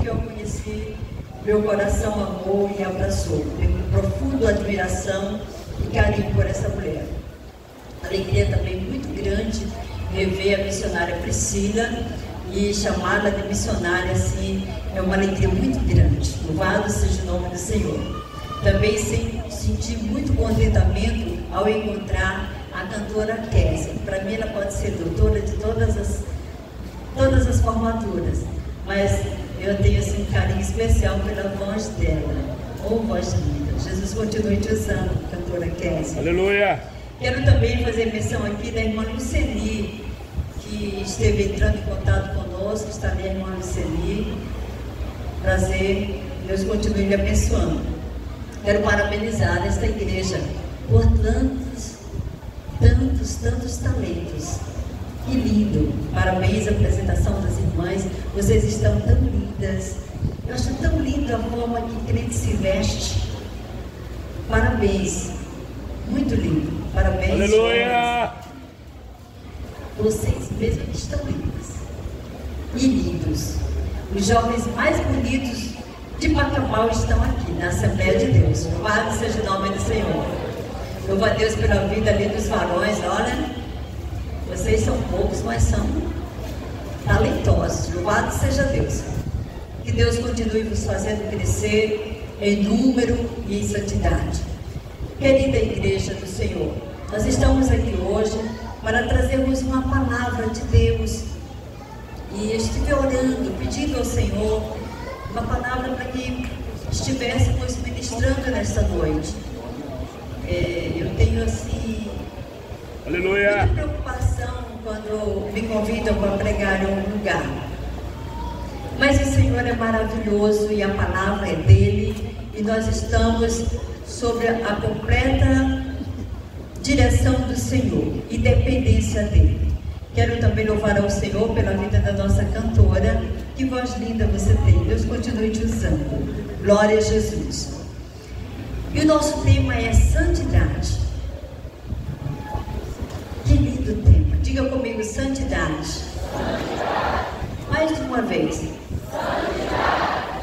eu conheci, meu coração amou e abraçou. Tenho profunda admiração e carinho por essa mulher. Alegria também muito grande rever a missionária Priscila e chamá-la de missionária, assim, é uma alegria muito grande. Louvado seja o nome do Senhor. Também senti muito contentamento ao encontrar a cantora Kézia. Para mim ela pode ser doutora de todas as formaturas, mas eu tenho assim, um carinho especial pela voz dela. Oh, voz linda. Jesus continue te usando, cantora Kézia. Aleluia! Quero também fazer menção aqui da irmã Luceli, que esteve entrando em contato conosco. Está ali a irmã Luceli. Prazer, Deus continue lhe abençoando. Quero parabenizar esta igreja por tantos talentos. Que lindo! Parabéns à apresentação das irmãs. Vocês estão tão lindas. Eu acho tão lindo a forma que crente se veste. Parabéns. Muito lindo. Parabéns. Aleluia! Vocês mesmo estão lindas. E lindos. Os jovens mais bonitos de Bacabal estão aqui na Assembleia de Deus. Louvado seja o nome do Senhor. Louvo a Deus pela vida ali dos varões. Olha, vocês são poucos, mas são talentosos. Louvado seja Deus. Que Deus continue vos fazendo crescer em número e em santidade. Querida igreja do Senhor, nós estamos aqui hoje para trazermos uma palavra de Deus. E estive orando, pedindo ao Senhor uma palavra para que estivéssemos ministrando nesta noite. Eu tenho assim, aleluia, muita preocupação quando me convidam para pregar em um lugar. Mas o Senhor é maravilhoso e a palavra é dele, e nós estamos sobre a completa direção do Senhor e dependência dele. Quero também louvar ao Senhor pela vida da nossa cantora. Que voz linda você tem. Deus continue te usando. Glória a Jesus. E o nosso tema é santidade. Que lindo tema. Diga comigo, santidade. Santidade. Mais de uma vez. Santidade.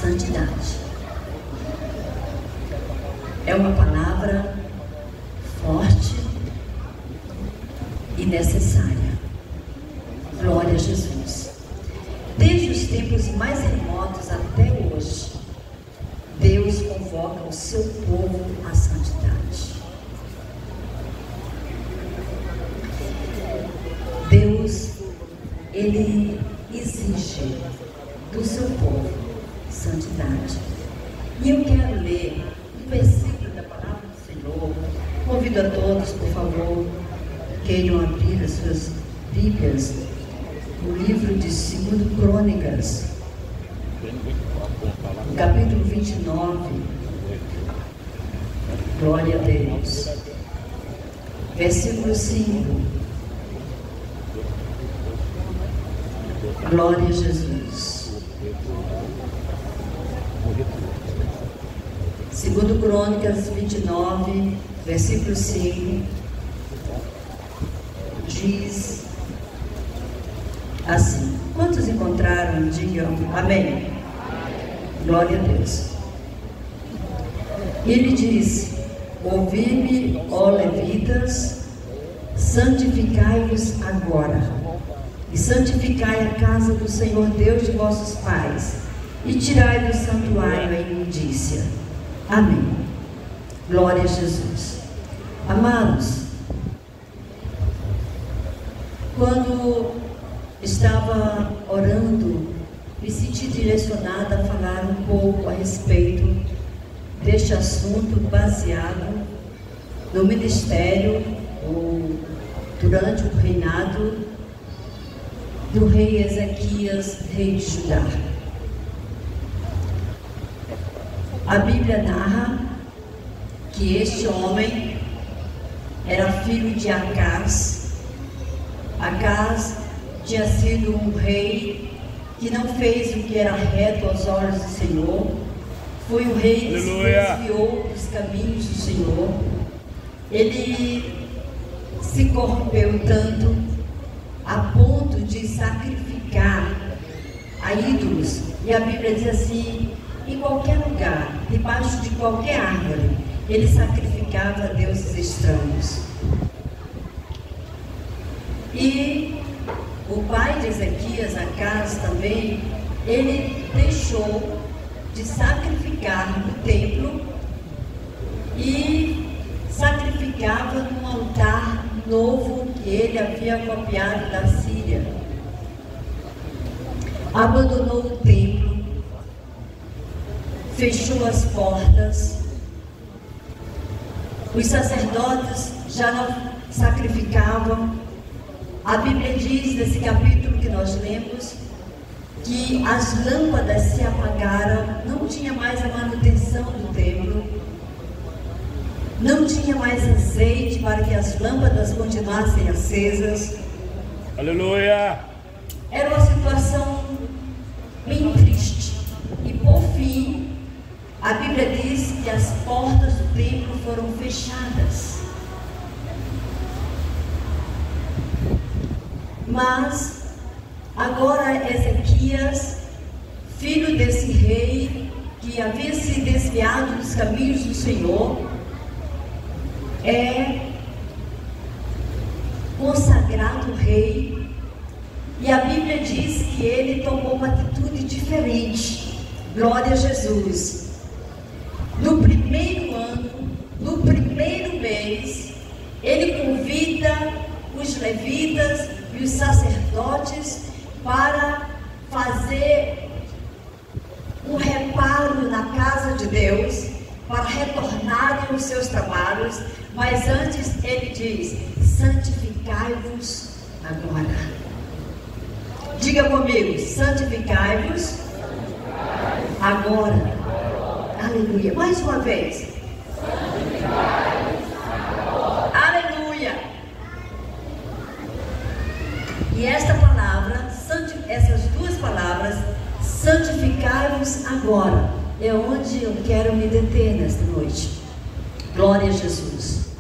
Santidade. É uma palavra forte e necessária. Glória a Jesus. Desde os tempos mais remotos até hoje, Deus convoca o seu povo à santidade. Deus, Ele exige do seu povo santidade. E eu quero ler um versículo da palavra do Senhor. Convido a todos, por favor, queiram abrir as suas Bíblias no livro de 2 Crônicas, capítulo 29. Glória a Deus. Versículo 5. Glória a Jesus. 2 Crônicas 29, versículo 5, diz assim. Quantos encontraram? Digam amém. Glória a Deus. Ele diz: ouvi-me, ó levitas, santificai-vos agora, e santificai a casa do Senhor Deus de vossos pais, e tirai do santuário a imundícia. Amém. Glória a Jesus. Amados, quando estava orando, me senti direcionada a falar um pouco a respeito deste assunto baseado no ministério durante o reinado do rei Ezequias, rei de Judá. A Bíblia narra que este homem era filho de Acaz. Acaz tinha sido um rei que não fez o que era reto aos olhos do Senhor. Foi um rei que se desviou dos caminhos do Senhor. Ele se corrompeu tanto a ponto de sacrificar a ídolos. E a Bíblia diz assim: em qualquer lugar, debaixo de qualquer árvore, ele sacrificava a deuses estranhos. E o pai de Ezequias, Acás, também, ele deixou de sacrificar no templo e sacrificava num altar novo que ele havia copiado da Síria. Abandonou o templo, fechou as portas. Os sacerdotes já não sacrificavam. A Bíblia diz, nesse capítulo que nós lemos, que as lâmpadas se apagaram, não tinha mais a manutenção do templo, não tinha mais azeite para que as lâmpadas continuassem acesas. Aleluia! Era uma situação bem triste. E por fim, a Bíblia diz que as portas do templo foram fechadas. Mas agora Ezequias, filho desse rei que havia se desviado dos caminhos do Senhor, é consagrado rei. E a Bíblia diz que ele tomou uma atitude diferente. Glória a Jesus. No primeiro ano, no primeiro mês, ele convida os levitas e os sacerdotes para fazer um reparo na casa de Deus, para retornarem aos seus trabalhos. Mas antes ele diz: santificai-vos agora. Diga comigo: santificai-vos agora. Aleluia. Mais uma vez. Aleluia. E esta palavra, essas duas palavras, santificai-vos agora, é onde eu quero me deter nesta noite. Glória a Jesus.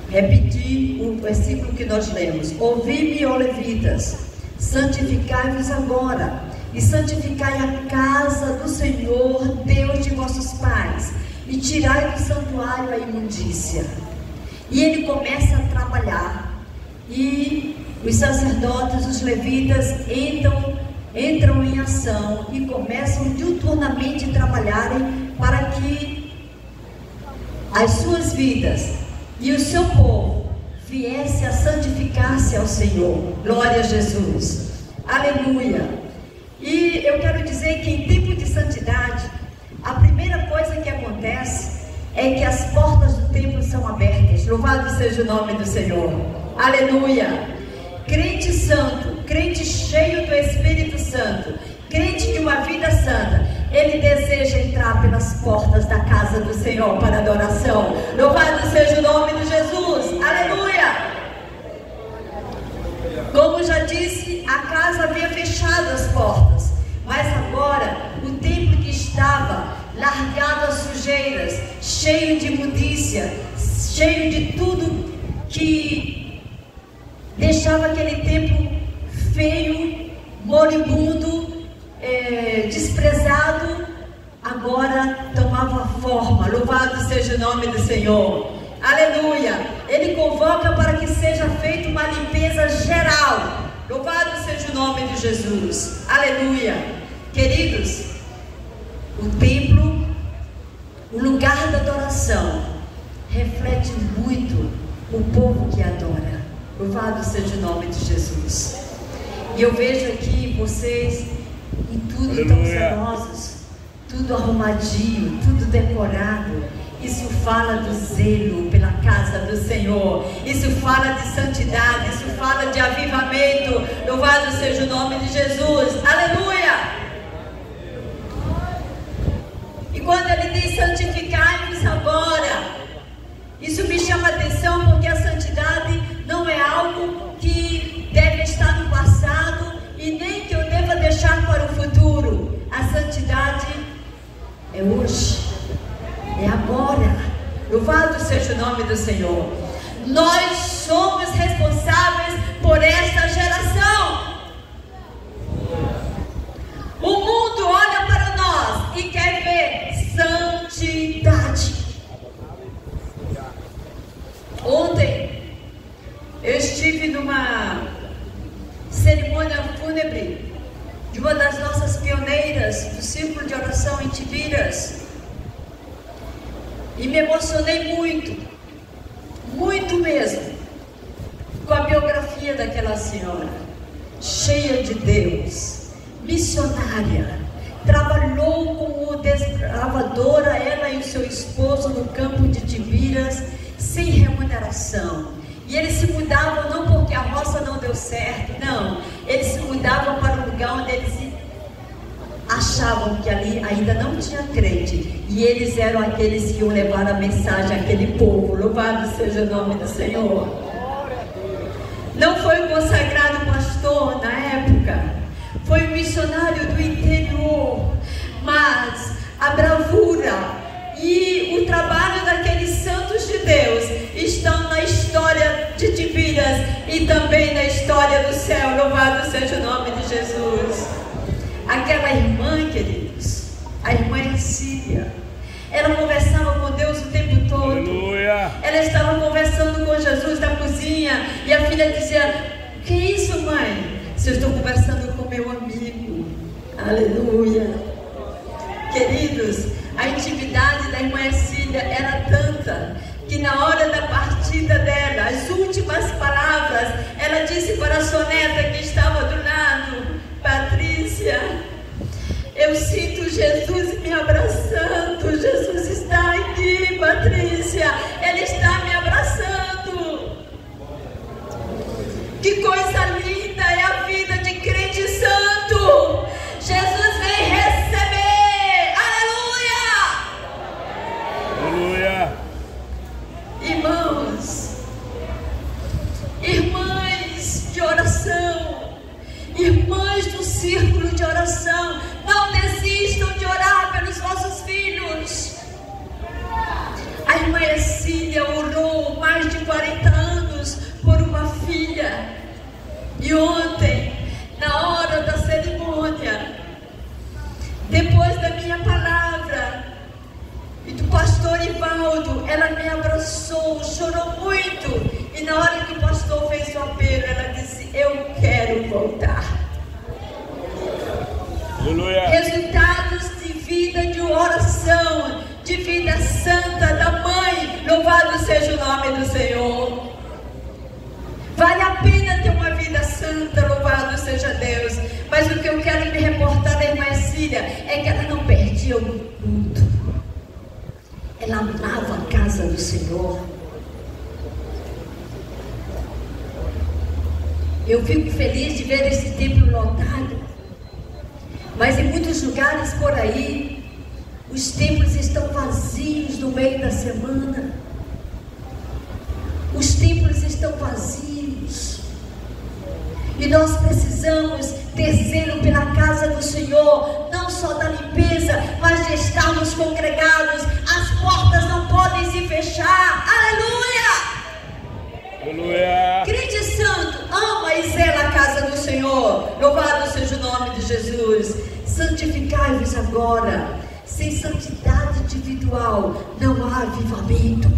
Repetir o versículo que nós lemos: ouvi-me, ó levitas, santificai-vos agora, e santificai a casa do Senhor, Deus de vossos pais, e tirai do santuário a imundícia. E ele começa a trabalhar, e os sacerdotes, os levitas entram em ação e começam diuturnamente a trabalharem para que as suas vidas e o seu povo viesse a santificar-se ao Senhor. Glória a Jesus. Aleluia. E eu quero dizer que em tempo de santidade, a primeira coisa que acontece é que as portas do templo são abertas. Louvado seja o nome do Senhor. Aleluia. Crente santo, crente cheio do Espírito Santo, crente de uma vida santa, ele deseja entrar pelas portas da casa do Senhor para adoração. Louvado seja o nome de Jesus. Aleluia. Como já disse, a casa havia fechado as portas, mas agora o templo que estava largado às sujeiras, cheio de imundícia, cheio de tudo que deixava aquele templo feio, moribundo, desprezado, agora tomava forma. Louvado seja o nome do Senhor. Aleluia. Ele convoca para que seja feita uma limpeza geral. Louvado seja o nome de Jesus. Aleluia. Queridos, o templo, o lugar da adoração, reflete muito o povo que adora. Louvado seja o nome de Jesus. E eu vejo aqui vocês em tudo tão zelosos, tudo arrumadinho, tudo decorado. Isso fala do zelo pela casa do Senhor. Isso fala de santidade. Isso fala de avivamento. Louvado seja o nome de Jesus. Aleluia. E quando ele diz santificai-vos agora, isso me chama a atenção, porque a santidade não é algo que deve estar no passado e nem que eu deva deixar para o futuro. A santidade é hoje, é agora. Louvado seja o nome do Senhor. Nós somos responsáveis por esta geração. cerimônia fúnebre de uma das nossas pioneiras do Círculo de Oração em Tibiras. E me emocionei muito, muito mesmo, com a biografia daquela senhora, cheia de Deus, missionária, trabalhou como desbravadora, ela e o seu esposo, no campo de Tibiras, sem remuneração. E eles se mudavam não porque a roça não deu certo, não. Eles se mudavam para um lugar onde eles achavam que ali ainda não tinha crente. E eles eram aqueles que iam levar a mensagem àquele povo. Louvado seja o nome do Senhor. Não foi um consagrado pastor na época. Foi um missionário do interior. Mas a bravura e o trabalho daqueles santos de Deus estão na história de Tibiras e também na história do céu. Louvado seja o nome de Jesus. Aquela irmã, queridos, a irmã Ercília, ela conversava com Deus o tempo todo. Aleluia. Ela estava conversando com Jesus na cozinha e a filha dizia: "Que é isso, mãe?" "Se eu estou conversando com meu amigo." Aleluia. Queridos, a intimidade da irmã Ercília era tanta que na hora da partida dela, as últimas palavras, ela disse para a sua neta que estava do lado: "Patrícia, eu sinto Jesus me abraçando. Jesus está aqui, Patrícia. Ele está me abraçando." Que coisa linda é a vida de crente santo. Jesus vem receber. Aleluia. Irmãos, irmãs de oração, irmãs do círculo de oração, não desistam de orar pelos vossos filhos. A irmã Ercília orou mais de 40 anos por uma filha. E ontem, na hora da cerimônia, depois da minha palavra e do pastor Ivaldo, ela me abraçou, chorou muito. E na hora que o pastor fez o apelo, ela disse: "Eu quero voltar." Aleluia. Resultados de vida de oração, de vida santa da mãe. Louvado seja o nome do Senhor. Vale a pena ter uma vida santa, louvado seja Deus. Mas o que eu quero me reportar da irmã Ercília é que ela não perdia o culto. Ela amava a casa do Senhor. Eu fico feliz de ver esse templo lotado. Mas em muitos lugares por aí, os templos estão vazios no meio da semana. Os templos estão vazios. E nós precisamos ter zelo pela casa do Senhor, não só da limpeza, mas de estarmos congregados. As portas não podem se fechar. Aleluia! Aleluia. Crente santo, ama e zela a casa do Senhor. Louvado seja o nome de Jesus. Santificai-vos agora. Sem santidade individual não há avivamento.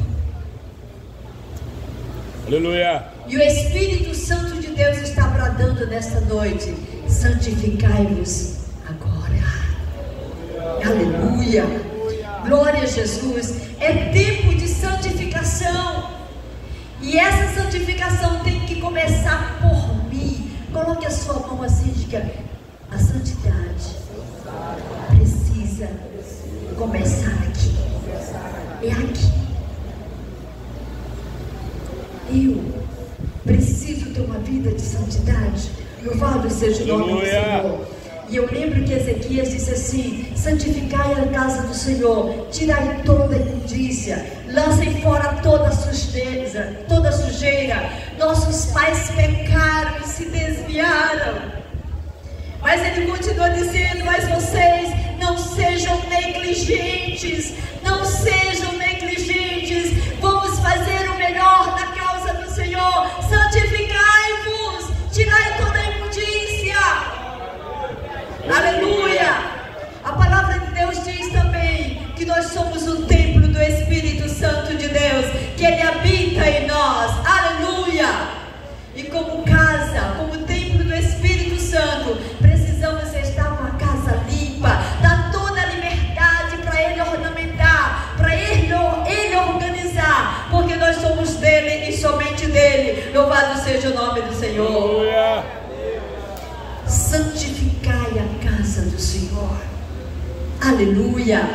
Aleluia. E o Espírito Santo de Deus está bradando nesta noite: santificai-vos agora. Aleluia. Glória a Jesus. É tempo de santificação. E essa santificação tem que começar por mim. Coloque a sua mão assim e diga: a santidade precisa começar aqui. É aqui. Eu preciso ter uma vida de santidade. Louvado seja o nome do Senhor. E eu lembro que Ezequias disse assim: santificai a casa do Senhor, tirai toda a imundícia, lancem fora toda a sujeira. Nossos pais pecaram e se desviaram. Mas ele continua dizendo: mas vocês não sejam negligentes, não sejam negligentes. Vamos fazer o melhor na causa do Senhor. Santificai-vos, tirai toda a imundícia. Aleluia. A palavra de Deus diz também que nós somos o templo do Espírito Santo de Deus, que Ele habita em nós. Aleluia. E como casa, como templo do Espírito santificai a casa do Senhor. Aleluia,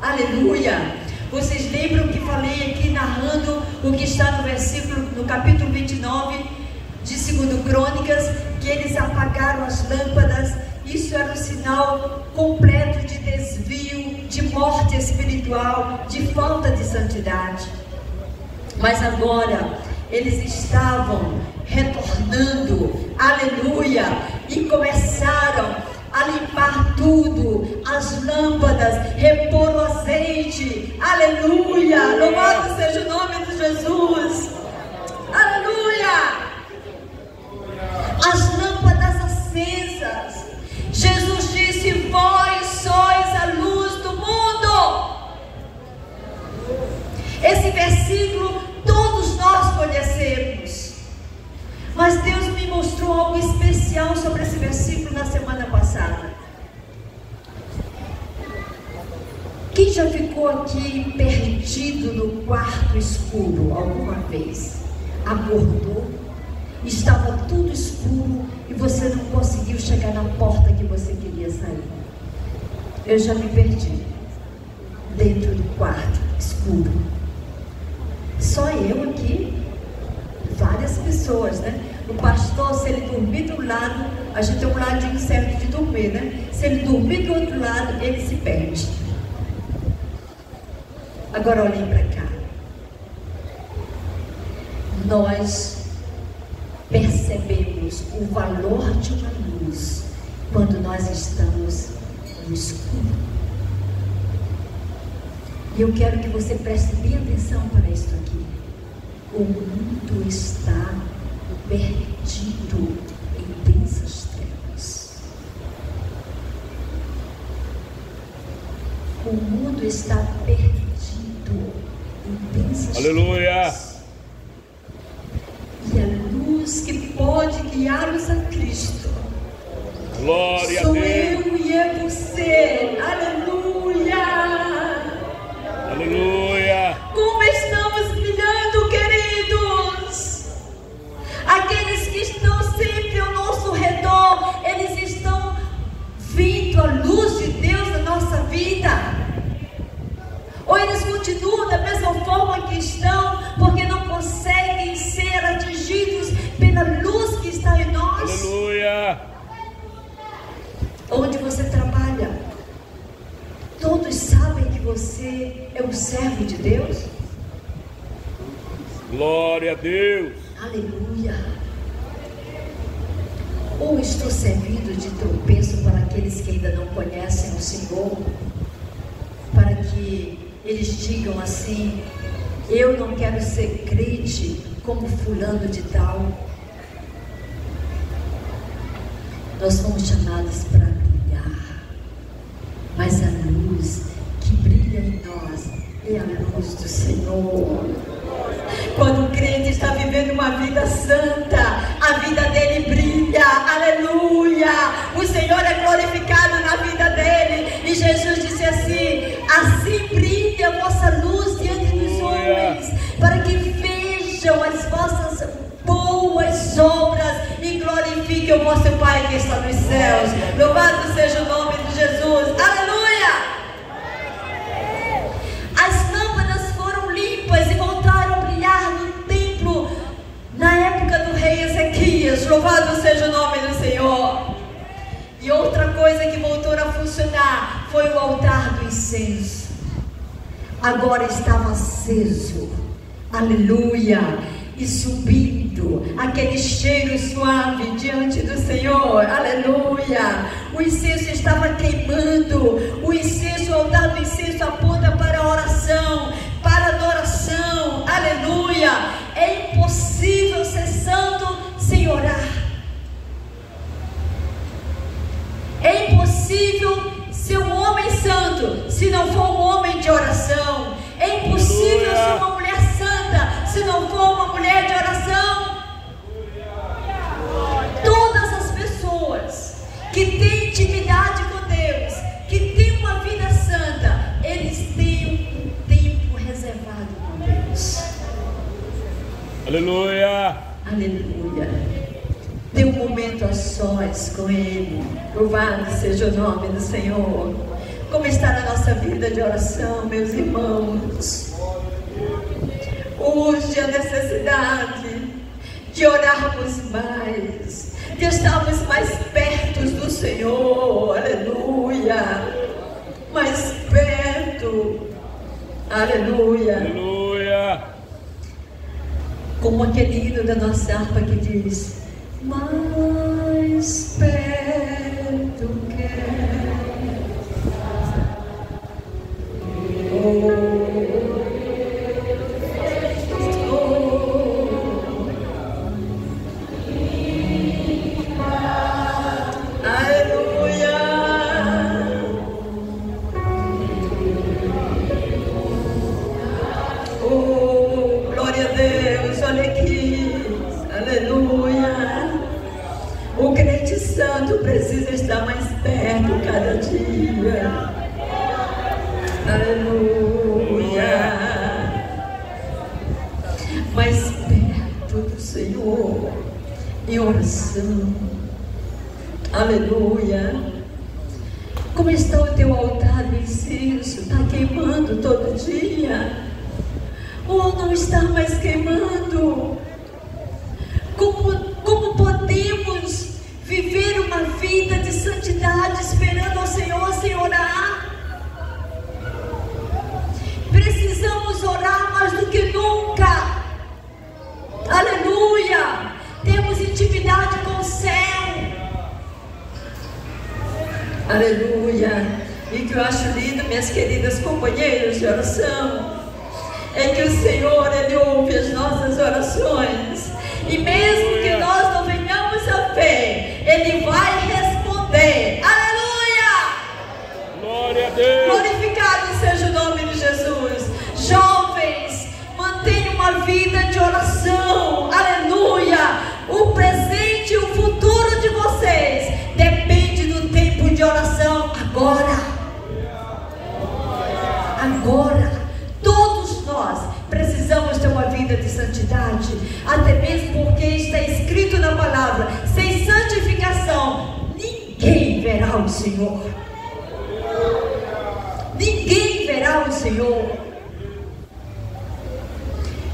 aleluia. Vocês lembram que falei aqui narrando o que está no versículo, no capítulo 29 de 2 Crônicas, que eles apagaram as lâmpadas. Isso era um sinal completo de desvio, de morte espiritual, de falta de santidade. Mas agora eles estavam retornando, aleluia, e começaram a limpar tudo, as lâmpadas, repor o azeite, aleluia, louvado seja o nome de Jesus, aleluia, as lâmpadas acesas. Jesus disse: vós sois a luz do mundo. Esse versículo todos nós conhecemos, mas Deus me mostrou algo especial sobre esse versículo na semana passada. Quem já ficou aqui perdido no quarto escuro alguma vez? Acordou, estava tudo escuro e você não conseguiu chegar na porta que você queria sair. Eu já me perdi dentro do quarto escuro. Só eu aqui? Várias pessoas, né? O pastor, se ele dormir do lado, a gente tem um ladinho certo de dormir, né? Se ele dormir do outro lado, ele se perde. Agora olhem para cá. Nós percebemos o valor de uma luz quando nós estamos no escuro. E eu quero que você preste bem atenção para isso aqui. O mundo está perdido em densas trevas. O mundo está perdido em densas trevas. E a luz que pode guiá-los a Cristo, glória sou a Deus. eu e é você. Aleluia, aleluia. Como estamos brilhando, queridos. Aqueles que estão sempre ao nosso redor, eles estão vindo a luz de Deus na nossa vida, ou eles continuam da mesma forma que estão, porque não conseguem ser atingidos pela luz que está em nós? Aleluia. Onde você trabalha, todos sabem que você é um servo de Deus? Glória a Deus. Aleluia. Ou estou servindo de tropeço para aqueles que ainda não conhecem o Senhor, para que eles digam assim: eu não quero ser crente como fulano de tal. Nós fomos chamados para brilhar, mas a luz que brilha em nós é a luz do Senhor. Quando o crente está vivendo uma vida santa, a vida dele brilha, aleluia, o Senhor é glorificado na vida dele. E Jesus disse assim: assim brilha a vossa luz diante dos homens, para que vejam as vossas boas obras e glorifiquem o vosso Pai que está nos céus. Louvado seja o nome de Jesus, aleluia. As lâmpadas foram limpas e voltaram a brilhar no templo na época do rei Ezequias. Louvado seja o nome do Senhor. E outra coisa que voltou a funcionar foi o altar do incenso. Agora estava aceso, aleluia, e subindo aquele cheiro suave diante do Senhor, aleluia. O incenso estava queimando. O incenso, o altar do incenso aponta para a oração, para a adoração, aleluia. É impossível ser santo sem orar. É impossível ser um homem santo se não for um homem de oração. É impossível ser uma mulher santa se não for uma mulher de oração. Todas as pessoas que têm intimidade com Deus, que têm uma vida santa, eles têm um tempo reservado com Deus. Aleluia. Aleluia. Dê um momento a sós. sós com Ele. Louvado seja o nome do Senhor. Como está a nossa vida de oração, meus irmãos? Urge a necessidade de orarmos mais, de estarmos mais perto do Senhor, aleluia, mais perto, aleluia, Aleluia. como aquele hino da nossa harpa que diz: mais perto quero. Precisa estar mais perto cada dia. Aleluia. Mais perto do Senhor em oração. Aleluia. Como está o teu altar do incenso? Está queimando todo dia? Ou não está mais queimando? Como podemos viver uma vida de santidade esperando ao Senhor sem orar? Precisamos orar mais do que nunca. Aleluia. Temos intimidade com o céu. Aleluia. E o que eu acho lindo, minhas queridas companheiras de oração, é que o Senhor, Ele ouve as nossas orações. E mesmo que nós não venhamos a fé, Ele vai responder. Aleluia! Glória a Deus. Glorificado seja o nome de Jesus. Jovens, mantenham uma vida de oração. Aleluia! O presente e o futuro de vocês depende do tempo de oração agora. Agora. Todos nós precisamos ter uma vida de santidade, até mesmo porque está escrito na palavra: sem santificação ninguém verá o Senhor. Ninguém verá o Senhor.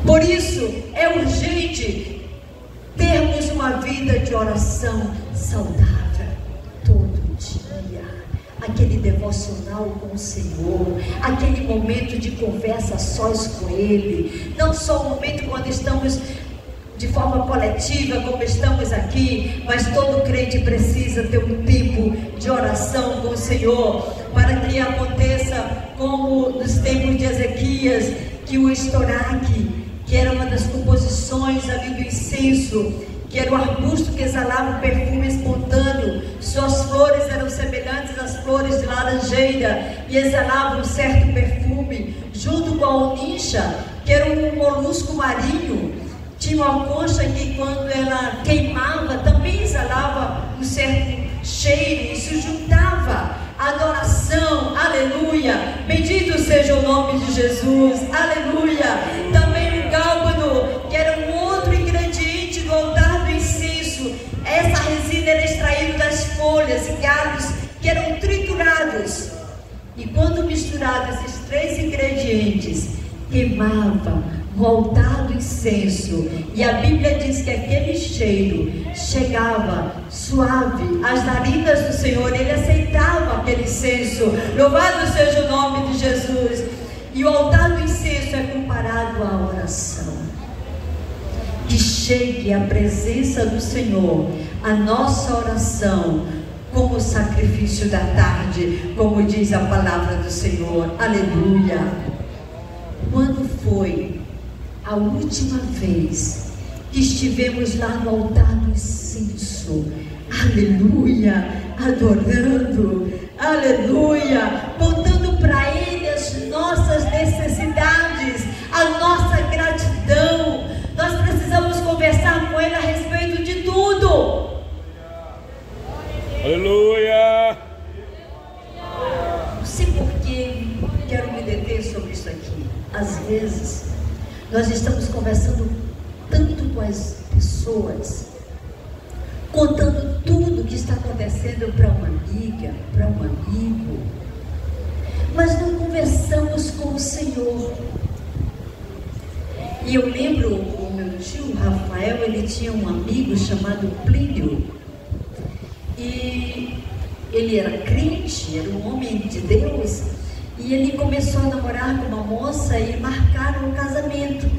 Por isso é urgente termos uma vida de oração saudável todo dia. Aquele devocional com o Senhor, aquele momento de conversa sós com Ele, não só o momento quando estamos de forma coletiva, como estamos aqui, mas todo crente precisa ter um tempo de oração com o Senhor, para que aconteça como nos tempos de Ezequias, que o estoraque, que era uma das composições ali do incenso, que era o arbusto que exalava um perfume espontâneo, suas flores eram semelhantes às flores de laranjeira e exalavam um certo perfume, junto com a onincha, que era um molusco marinho. Tinha uma concha que, quando ela queimava, também exalava um certo cheiro e se juntava. Adoração, aleluia, bendito seja o nome de Jesus, aleluia. Também o gálbano, que era um outro ingrediente do altar do incenso. Essa resina era extraída das folhas e galhos que eram triturados, e quando misturados esses três ingredientes, queimava no altar do incenso, e a Bíblia diz que aquele cheiro chegava suave às narinas do Senhor. Ele aceitava aquele incenso. Louvado seja o nome de Jesus. E o altar do incenso é comparado à oração. Que chegue a presença do Senhor, a nossa oração, como sacrifício da tarde, como diz a palavra do Senhor. Aleluia. Quando foi a última vez que estivemos lá no altar do incenso, aleluia, adorando, aleluia, contando para Ele as nossas necessidades, a nossa gratidão? Nós precisamos conversar com Ele a respeito de tudo. Aleluia. Não sei por que quero me deter sobre isso aqui. Às vezes nós estamos conversando tanto com as pessoas, contando tudo que acontecendo para uma amiga, para um amigo, mas não conversamos com o Senhor. E eu lembro o meu tio Rafael, ele tinha um amigo chamado Plínio, e ele era crente, era um homem de Deus, e ele começou a namorar com uma moça e marcaram o casamento.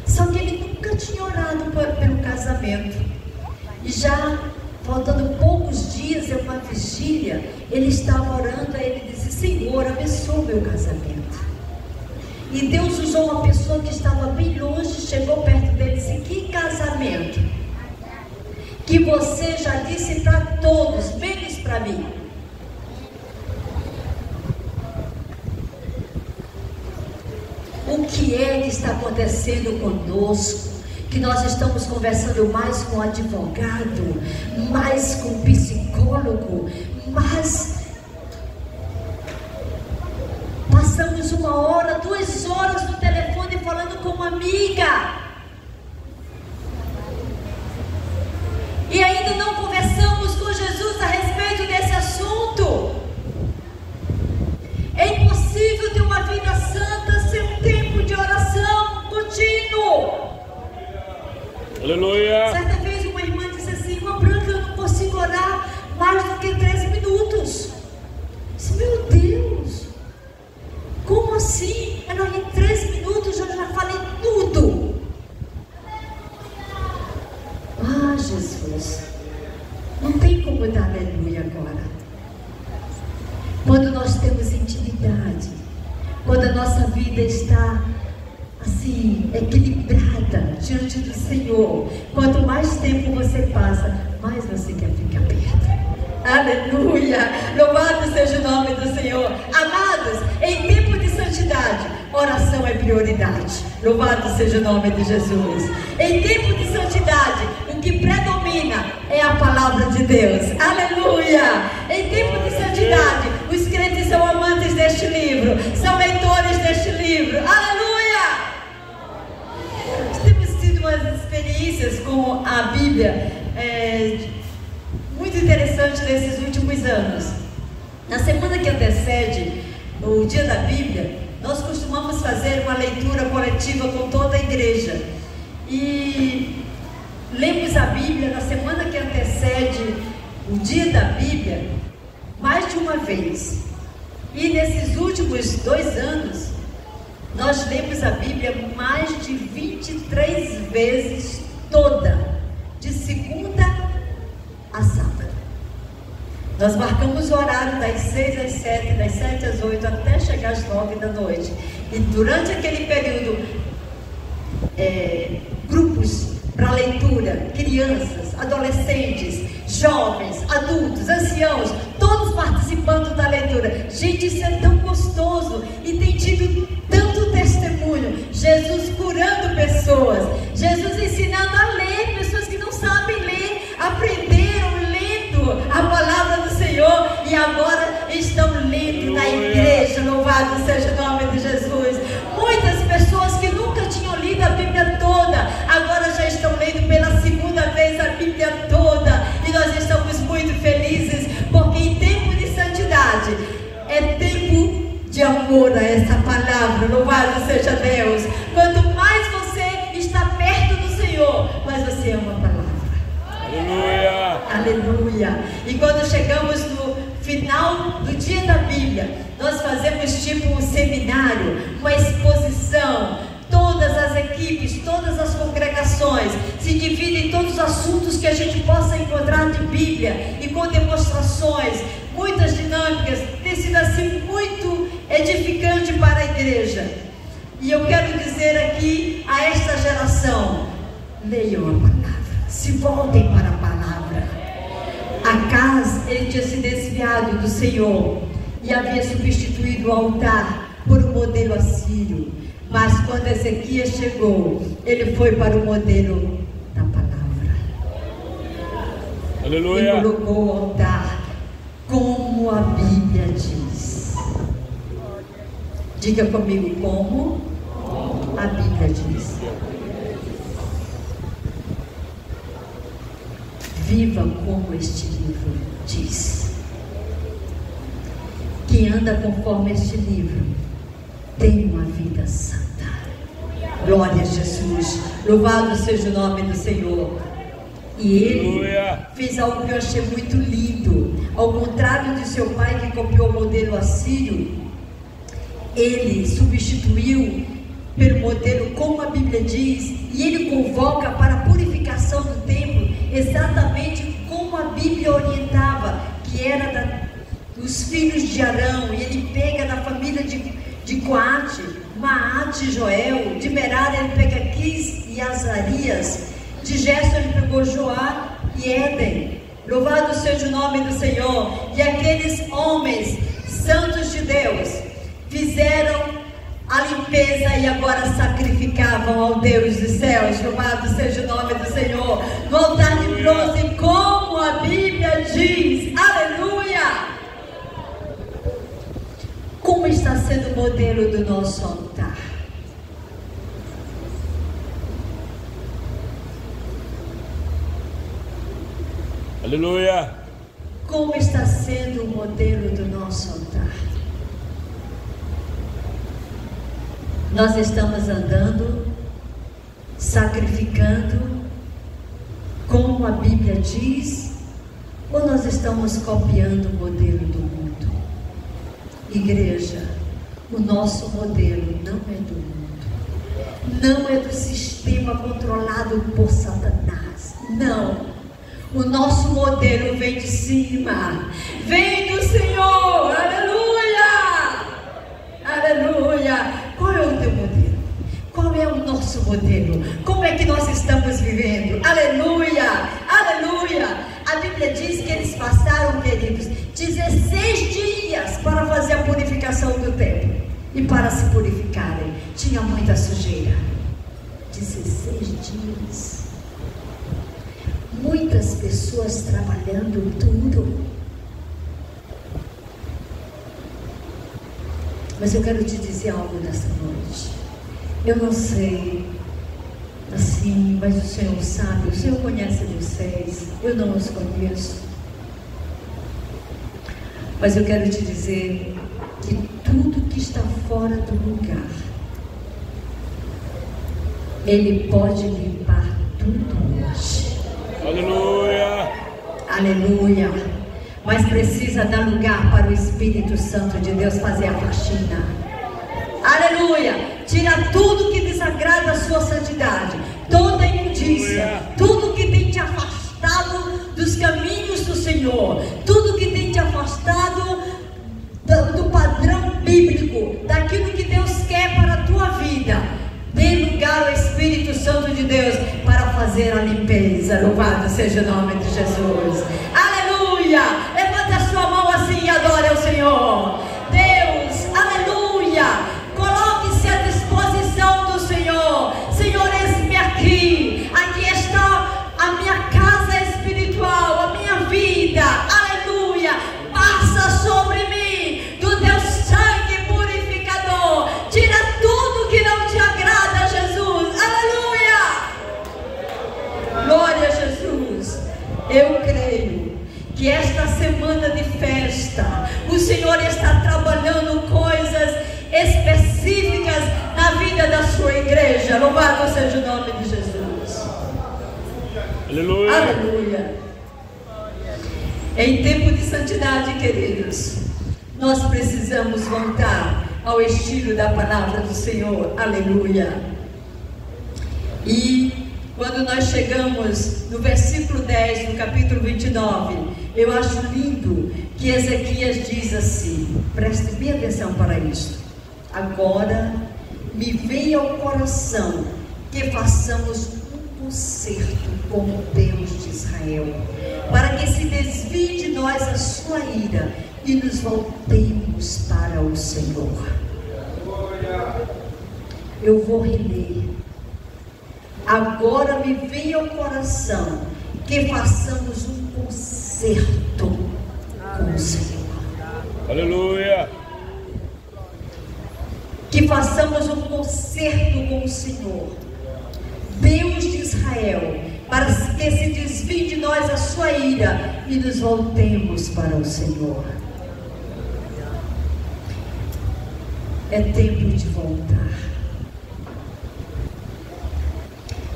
Só que ele nunca tinha orado pelo casamento. E já faltando poucos dias, em uma vigília, ele estava orando, aí ele disse: Senhor, abençoa o meu casamento. E Deus usou uma pessoa que estava bem longe, chegou perto dele e disse: que casamento? Que você já disse para todos, menos para mim. O que é que está acontecendo conosco? Que nós estamos conversando mais com o advogado, mais com o psicólogo, mais passamos 1 hora, 2 horas no telefone falando com uma amiga. E ainda não conversamos com Jesus a respeito desse assunto. É impossível ter uma vida santa sem um tempo de oração contínuo. Aleluia. Certa vez uma irmã disse assim: irmã Branca, eu não consigo orar mais do que 13 minutos. Eu disse: meu Deus, como assim? Em 13 minutos eu já falei tudo. Ah, Jesus, não tem como dar aleluia agora. Quando nós temos intimidade, quando a nossa vida está assim, equilibrada diante do Senhor, quanto mais tempo você passa, mais você quer ficar perto. Aleluia! Louvado seja o nome do Senhor. Amados, em tempo de santidade, oração é prioridade. Louvado seja o nome de Jesus. Em tempo de santidade, o que predomina é a palavra de Deus. Aleluia! Em tempo de santidade, os crentes são amantes deste livro, são leitores deste livro. Aleluia! Temos tido umas experiências com a Bíblia muito interessantes nesses últimos anos. Na semana que antecede o dia da Bíblia, nós costumamos fazer uma leitura coletiva com toda a igreja. E lemos a Bíblia na semana que antecede o dia da Bíblia mais de uma vez. E nesses últimos 2 anos, nós lemos a Bíblia mais de 23 vezes toda, de segunda a sábado. Nós marcamos o horário das 6 às 7, das 7 às 8, até chegar às 9 da noite. E durante aquele período, grupos para leitura, crianças, adolescentes, jovens, adultos, anciãos, todos participando da leitura. Gente, isso é tão gostoso e tem tido tanto testemunho. Jesus curando pessoas, Jesus ensinando a ler, pessoas que não sabem ler, aprenderam lendo a palavra do Senhor e agora estão lendo na igreja. Louvado seja o nome de Jesus. Muitas pessoas que nunca tinham lido a Bíblia toda, agora já estão lendo pela segunda vez a Bíblia toda, e nós estamos muito felizes, porque em tempo de santidade é tempo de amor a essa palavra. Louvado seja Deus. Quanto mais você está perto do Senhor, mais você ama a palavra. Aleluia. Aleluia. E quando chegamos no final do dia da Bíblia, nós fazemos tipo um seminário, uma exposição. Todas as equipes, todas as congregações se dividem em todos os assuntos que a gente possa encontrar de Bíblia, e com demonstrações, muitas dinâmicas. Tem sido assim muito edificante para a igreja. E eu quero dizer aqui a esta geração: leiam a palavra, se voltem para a palavra. Acaz, ele tinha se desviado do Senhor e havia substituído o altar por um modelo assírio. Mas quando Ezequias chegou, ele foi para o modelo da palavra. Aleluia. E colocou o altar como a Bíblia diz. Diga comigo: como a Bíblia diz. viva como este livro diz. Quem anda conforme este livro tem uma vida santa. Glória a Jesus. Louvado seja o nome do Senhor. E ele fez algo que eu achei muito lindo. Ao contrário de seu pai, que copiou o modelo assírio, ele substituiu pelo modelo como a Bíblia diz, e ele convoca para a purificação do templo exatamente como a Bíblia orientava, que era dos filhos de Arão. E ele pega da família de Coate, Maate e Joel. De Merari ele pega Quis e Azarias. De Gerson ele pegou Joá e Éden. Louvado seja o nome do Senhor. E aqueles homens santos de Deus fizeram a limpeza e agora sacrificavam ao Deus dos céus. Louvado seja o nome do Senhor. No altar de bronze, como a Bíblia diz. Aleluia! Como está sendo o modelo do nosso altar? Aleluia! Como está sendo o modelo do nosso altar? Nós estamos andando, sacrificando, como a Bíblia diz, ou nós estamos copiando o modelo do mundo? Igreja, o nosso modelo não é do mundo, não é do sistema controlado por Satanás, não. O nosso modelo vem de cima, vem do Senhor. Aleluia! Aleluia! Qual é o teu modelo? Qual é o nosso modelo? Como é que nós estamos vivendo? Aleluia! Aleluia! A Bíblia diz que eles passaram, queridos, 16 dias para fazer a purificação do templo. E para se purificarem, tinha muita sujeira. 16 dias. Muitas pessoas trabalhando duro. Mas eu quero te dizer algo nessa noite. Eu não sei, assim, mas o Senhor sabe, o Senhor conhece vocês, eu não os conheço. Mas eu quero te dizer que tudo que está fora do lugar, Ele pode limpar tudo hoje. Aleluia! Aleluia! Mas precisa dar lugar para o Espírito Santo de Deus fazer a faxina. Aleluia! Tira tudo que desagrada a sua santidade, toda imundícia, tudo que tem te afastado dos caminhos do Senhor, tudo que tem te afastado do padrão bíblico, daquilo que Deus quer para a tua vida. Dê lugar ao Espírito Santo de Deus para fazer a limpeza. Louvado seja o nome de Jesus. Aleluia! Levanta a sua mão assim e adore ao Senhor. Deus, aleluia! Coloque-se à disposição do Senhor. Senhor, eis-me aqui. Aqui está a minha casa espiritual, a minha vida. Aleluia! Passa sobre mim do teu sangue purificador. Tira tudo que não te agrada, Jesus. Aleluia! Glória a Jesus. Eu creio que esta semana de festa, o Senhor está trabalhando coisas específicas na vida da sua igreja. Louvado seja o nome de Jesus. Aleluia! Aleluia! Em tempo de santidade, queridos, nós precisamos voltar ao estilo da palavra do Senhor. Aleluia! E quando nós chegamos no versículo 10 do capítulo 29, eu acho lindo que Ezequias diz assim, preste bem atenção para isso. Agora me veio ao coração que façamos um concerto com o Deus de Israel, para que se desvie de nós a sua ira e nos voltemos para o Senhor. Eu vou reler. Agora me veio ao coração que façamos um concerto com o Senhor. Aleluia! Que façamos um concerto com o Senhor, Deus de Israel, para que se desvie de nós a sua ira e nos voltemos para o Senhor. É tempo de voltar.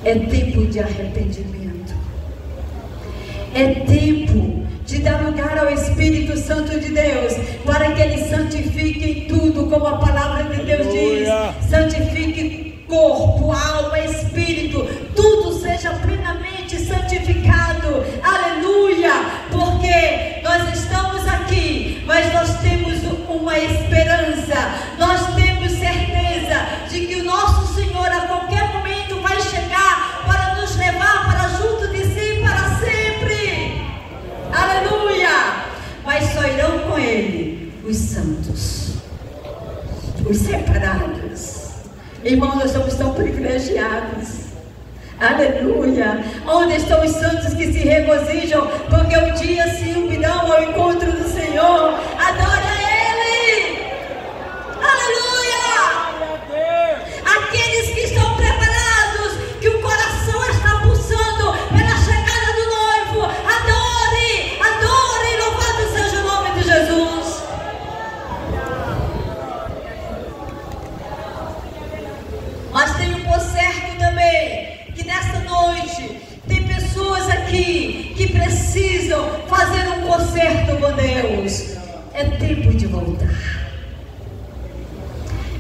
É tempo de arrependimento. É tempo de dar lugar ao Espírito Santo de Deus, para que Ele santifique em tudo, como a palavra de Deus diz. Santifique corpo, alma, espírito, tudo seja plenamente santificado. Aleluia! Porque nós estamos aqui, mas nós temos uma esperança, nós temos certeza de que o nosso Senhor a qualquer momento vai chegar para nos levar para junto de si para sempre. Aleluia! Mas só irão com Ele os santos, os separados. Irmãos, nós somos tão privilegiados. Aleluia! Onde estão os santos que se regozijam, porque um dia se unirão ao encontro do Senhor? Adora Ele! Aleluia! Aqueles que estão preparados, que o coração está pulsando pela chegada do noivo, adore, adore, louvado seja o nome de Jesus. Mas tem um por certo também, que nesta noite tem pessoas aqui que precisam fazer um concerto com Deus. É tempo de voltar.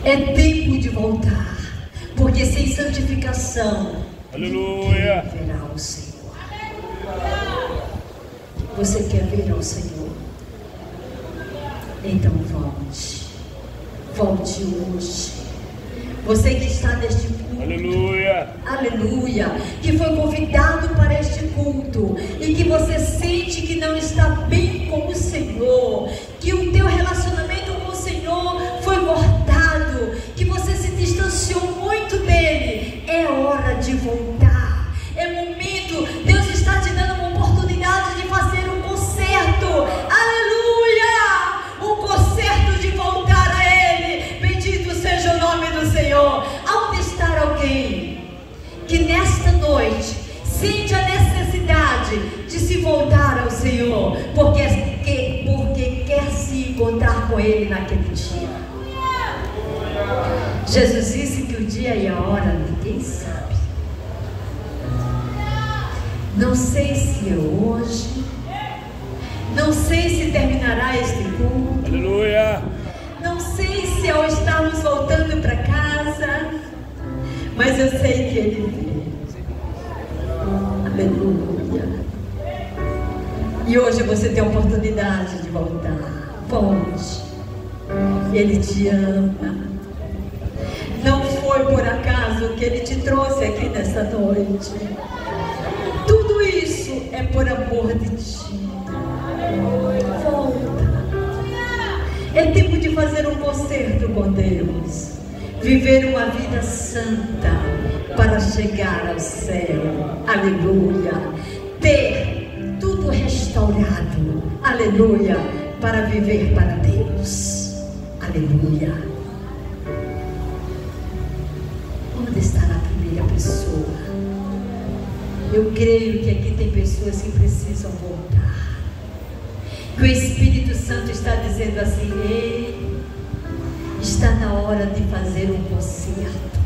É tempo de voltar. Porque sem santificação, aleluia, ninguém verá o Senhor. Você quer ver ao Senhor? Então volte. Volte hoje. Você que está neste culto, aleluia, aleluia, que foi convidado para este culto e que você sente que não está bem com o Senhor, que o teu relacionamento com o Senhor foi cortado, que você se distanciou muito dele, é hora de voltar, é momento. Deus está te dando uma oportunidade de fazer um concerto, aleluia, um concerto de voltar a Ele. Bendito seja o nome do Senhor. Aonde está alguém que nesta noite sente a necessidade de se voltar ao Senhor, porque quer se encontrar com Ele naquele dia? Jesus disse que o dia e a hora ninguém sabe. Não sei se é hoje, não sei se terminará este culto, aleluia, não sei se ao estarmos voltando para casa, mas eu sei que Ele vê. Aleluia. E hoje você tem a oportunidade de voltar. Volte. Ele te ama. Não foi por acaso que Ele te trouxe aqui nessa noite. Tudo isso é por amor de ti. Volta. É tempo de fazer um concerto com Deus. Viver uma vida santa para chegar ao céu. Aleluia. Ter tudo restaurado. Aleluia. Para viver para Deus. Aleluia. Onde está a primeira pessoa? Eu creio que aqui tem pessoas que precisam voltar. Que o Espírito Santo está dizendo assim: ei, está na hora de fazer um concerto.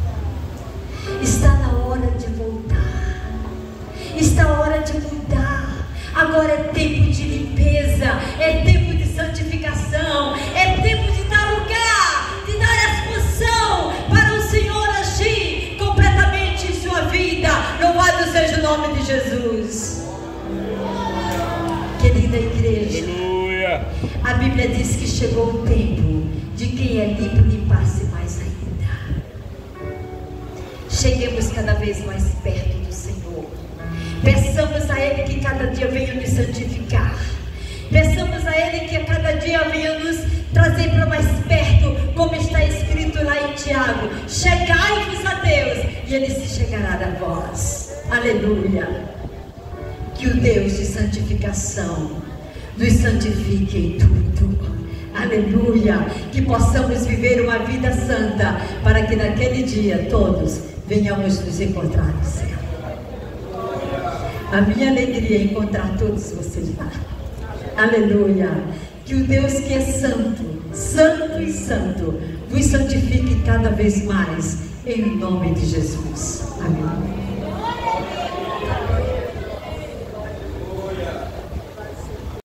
Está na hora de voltar. Está na hora de mudar. Agora é tempo de limpeza. É tempo de santificação. É tempo de dar lugar, de dar expansão para o Senhor agir completamente em sua vida. Louvado seja o nome de Jesus. Querida igreja, aleluia, a Bíblia diz que chegou o tempo de quem é limpo limpar-se mais ainda. Cheguemos cada vez mais perto do Senhor. Peçamos a Ele que cada dia venha nos santificar. Peçamos a Ele que a cada dia venha nos trazer para mais perto, como está escrito lá em Tiago: chegai-vos a Deus e Ele se chegará a vós. Aleluia. Que o Deus de santificação nos santifique em tudo. Aleluia. Que possamos viver uma vida santa, para que naquele dia todos venhamos nos encontrar no céu. A minha alegria é encontrar todos vocês lá. Aleluia. Que o Deus que é santo, santo e santo, vos santifique cada vez mais, em nome de Jesus. Amém.